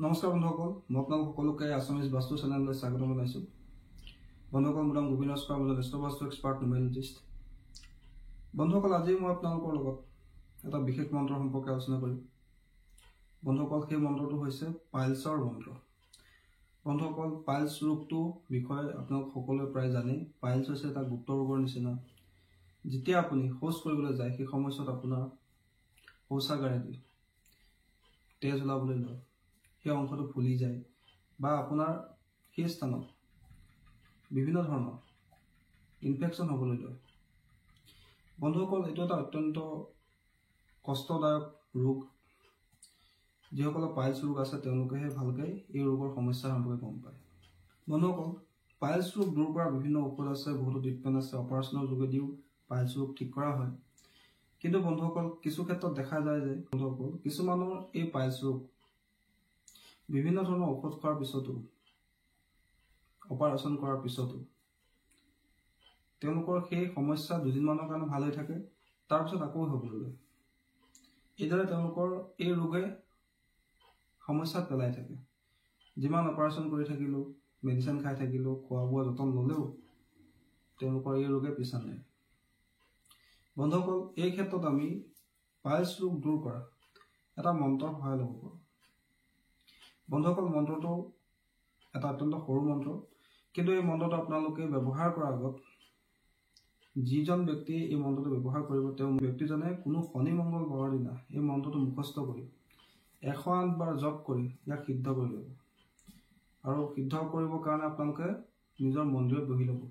নমস্কাৰ বন্ধুসকল, মই আপোনালোক সকলোকে আছামিজ বাস্তু চেনেললৈ স্বাগতম জনাইছোঁ। বন্ধুসকল, মোৰ নাম গোবিন্দ স্কাৰ, মই এজন বাস্তু এক্সপাৰ্ট নিউমেৰলজিষ্ট। বন্ধুসকল, আজি মই আপোনালোকৰ লগত এটা বিশেষ মন্ত্ৰ সম্পৰ্কে আলোচনা কৰিম। বন্ধুসকল, সেই মন্ত্ৰটো হৈছে পাইলছৰ মন্ত্ৰ। বন্ধুসকল, পাইলছ ৰোগটো বিষয়ে আপোনালোক সকলোৱে প্ৰায় জানেই। পাইলছ হৈছে এটা গুপ্ত ৰোগৰ নিচিনা। যেতিয়া আপুনি শৌচ কৰিবলৈ যায়, সেই সময়ছোৱাত আপোনাৰ শৌচাগাৰেদি তেজ ওলাবলৈ লয়, সেই অংশটো ফুলি যায় বা আপোনাৰ সেই স্থানত বিভিন্ন ধৰণৰ ইনফেকশ্যন হ'বলৈ লয়। বন্ধুসকল, এইটো এটা অত্যন্ত কষ্টদায়ক ৰোগ। যিসকলৰ পাইলছ ৰোগ আছে তেওঁলোকেহে ভালকৈ এই ৰোগৰ সমস্যা সম্পৰ্কে গম পায়। বন্ধুসকল, পাইলছ ৰোগ দূৰ কৰা বিভিন্ন ঔষধ আছে, বহুতো ট্ৰিটমেণ্ট আছে, অপাৰেশ্যনৰ যোগেদিও পাইলছ ৰোগ ঠিক কৰা হয়। কিন্তু বন্ধুসকল, কিছু ক্ষেত্ৰত দেখা যায় যে বন্ধুসকল কিছুমানৰ এই পাইলছ ৰোগ বিভিন্ন ধৰণৰ ঔষধ খোৱাৰ পিছতো, অপাৰেশ্যন কৰাৰ পিছতো তেওঁলোকৰ সেই সমস্যা দুদিনমানৰ কাৰণে ভাল হৈ থাকে, তাৰপিছত আকৌ হ'বলৈ লয়। এইদৰে তেওঁলোকৰ এই ৰোগে সমস্যাত পেলাই থাকে। যিমান অপাৰেশ্যন কৰি থাকিলেও, মেডিচিন খাই থাকিলেও, খোৱা বোৱা যতন ল'লেও তেওঁলোকৰ এই ৰোগে পিছা নাই। বন্ধুসকল, এই ক্ষেত্ৰত আমি পাইলছ ৰোগ দূৰ কৰা এটা মন্ত্ৰৰ সহায় ল'ব পাৰোঁ। বন্ধুসকল, মন্ত্ৰটো এটা অত্যন্ত সৰু মন্ত্ৰ, কিন্তু এই মন্ত্ৰটো আপোনালোকে ব্যৱহাৰ কৰাৰ আগত যিজন ব্যক্তিয়ে এই মন্ত্ৰটো ব্যৱহাৰ কৰিব, তেওঁ ব্যক্তিজনে কোনো শনি মংগল বাৰৰ দিনা এই মন্ত্ৰটো মুখস্থ কৰি 108 বাৰ জপ কৰি ইয়াক সিদ্ধ কৰি ল'ব। আৰু সিদ্ধ কৰিবৰ কাৰণে আপোনালোকে নিজৰ মন্দিৰত বহি ল'ব।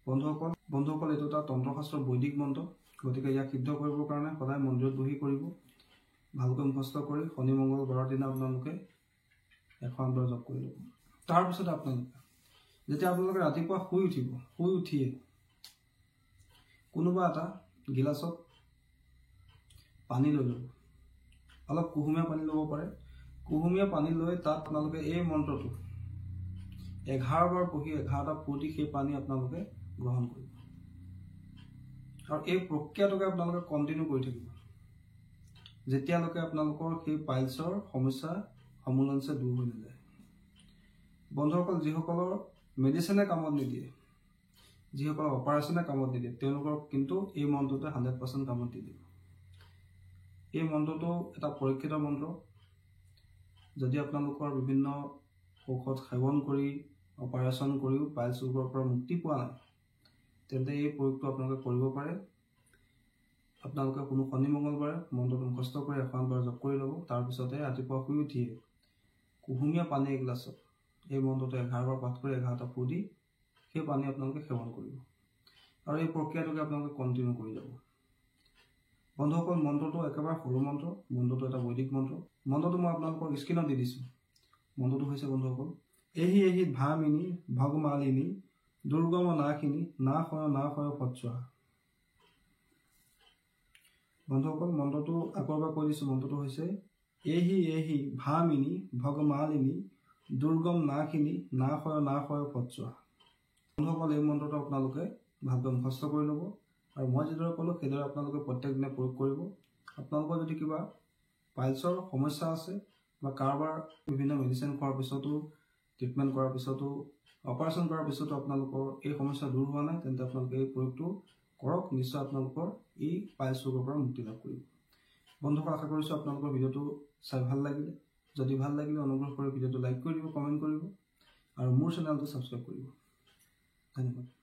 বন্ধুসকল, এইটো এটা তন্ত্ৰশাস্ত্ৰৰ বৈদিক মন্ত্ৰ, গতিকে ইয়াক সিদ্ধ কৰিবৰ কাৰণে সদায় মন্দিৰত বহি কৰিব। ভালকৈ মুখস্থ কৰি শনি মংগল বাৰৰ দিনা আপোনালোকে 108 বাৰ জপ কৰি ল'ব। তাৰপিছতে যেতিয়া আপোনালোকে ৰাতিপুৱা শুই উঠিয়ে কোনোবা এটা গিলাচত পানী লৈ ল'ব। অলপ কুহুমীয়া পানী ল'ব পাৰে। কুহুমীয়া পানী লৈ তাত আপোনালোকে এই মন্ত্ৰটো 11 বাৰ পঢ়ি 11টা ফুটি সেই পানী আপোনালোকে গ্ৰহণ কৰিব। আৰু এই প্ৰক্ৰিয়াটোকে আপোনালোকে কণ্টিনিউ কৰি থাকিব যেতিয়ালৈকে আপোনালোকৰ সেই পাইলছৰ সমস্যা সমূলঞ্চে দূৰ হৈ নাযায়। বন্ধুসকল, যিসকলৰ মেডিচিনে কামত নিদিয়ে, যিসকলৰ অপাৰেশ্যনে কামত নিদিয়ে, তেওঁলোকৰ কিন্তু এই মন্ত্ৰটোৱে 100% কামত দি দিব। এই মন্ত্ৰটো এটা পৰীক্ষিত মন্ত্ৰ। যদি আপোনালোকৰ বিভিন্ন ঔষধ সেৱন কৰি অপাৰেশ্যন কৰিও পাইলছ ৰোগৰ পৰা মুক্তি পোৱা নাই, তেন্তে এই প্ৰয়োগটো আপোনালোকে কৰিব পাৰে। আপোনালোকে কোনো শনি মংগলবাৰে মন্ত্ৰটো মুখস্থ কৰি 108 বাৰ জপ কৰি ল'ব। তাৰপিছতে ৰাতিপুৱা শুই উঠিয়ে কুহুমীয়া পানী এগিলাচত এই মন্ত্ৰটো 11 বাৰ পাঠ কৰি 11টা ফুট দি সেই পানী আপোনালোকে সেৱন কৰিব। আৰু এই প্ৰক্ৰিয়াটোকে আপোনালোকে কণ্টিনিউ কৰি যাব। বন্ধুসকল, মন্ত্ৰটো একেবাৰে সৰু মন্ত্ৰ, মন্ত্ৰটো এটা বৈদিক মন্ত্ৰ। মন্ত্ৰটো মই আপোনালোকক স্ক্ৰীণত দি দিছোঁ। মন্ত্ৰটো হৈছে বন্ধুসকল, এহি ভামিনী ভগমালিনী দুৰ্গম নাশিনী নাশয় সৎস্বাহা। বন্ধুসকল, মন্ত্ৰটো আকৌ এবাৰ কৈ দিছোঁ। মন্ত্ৰটো হৈছে এহি ভামিনী ভগমালিনী দুৰ্গম নাশিনী নাশয় সৎস্বাহা। বন্ধুসকল, এই মন্ত্ৰটো আপোনালোকে ভালকৈ মুখস্থ কৰি ল'ব। আৰু মই যিদৰে ক'লোঁ সেইদৰে আপোনালোকে প্ৰত্যেক দিনে প্ৰয়োগ কৰিব। আপোনালোকৰ যদি কিবা পাইলছৰ সমস্যা আছে বা কাৰোবাৰ বিভিন্ন মেডিচিন খোৱাৰ পিছতো, ট্ৰিটমেণ্ট কৰাৰ পিছতো, অপাৰেশ্যন কৰাৰ পিছতো আপোনালোকৰ এই সমস্যা দূৰ হোৱা নাই, তেন্তে আপোনালোকে এই প্ৰয়োগটো কৰক। নিশ্চয় আপোনালোকৰ এই পাইলছ ৰোগৰ পৰা মুক্তি লাভ কৰিব। বন্ধুসকল, আশা কৰিছোঁ আপোনালোকৰ ভিডিঅ'টো চাই ভাল লাগিলে। যদি ভাল লাগিলে অনুগ্ৰহ কৰি ভিডিঅ'টো লাইক কৰি দিব, কমেণ্ট কৰিব আৰু মোৰ চেনেলটো ছাবস্ক্ৰাইব কৰিব। ধন্যবাদ।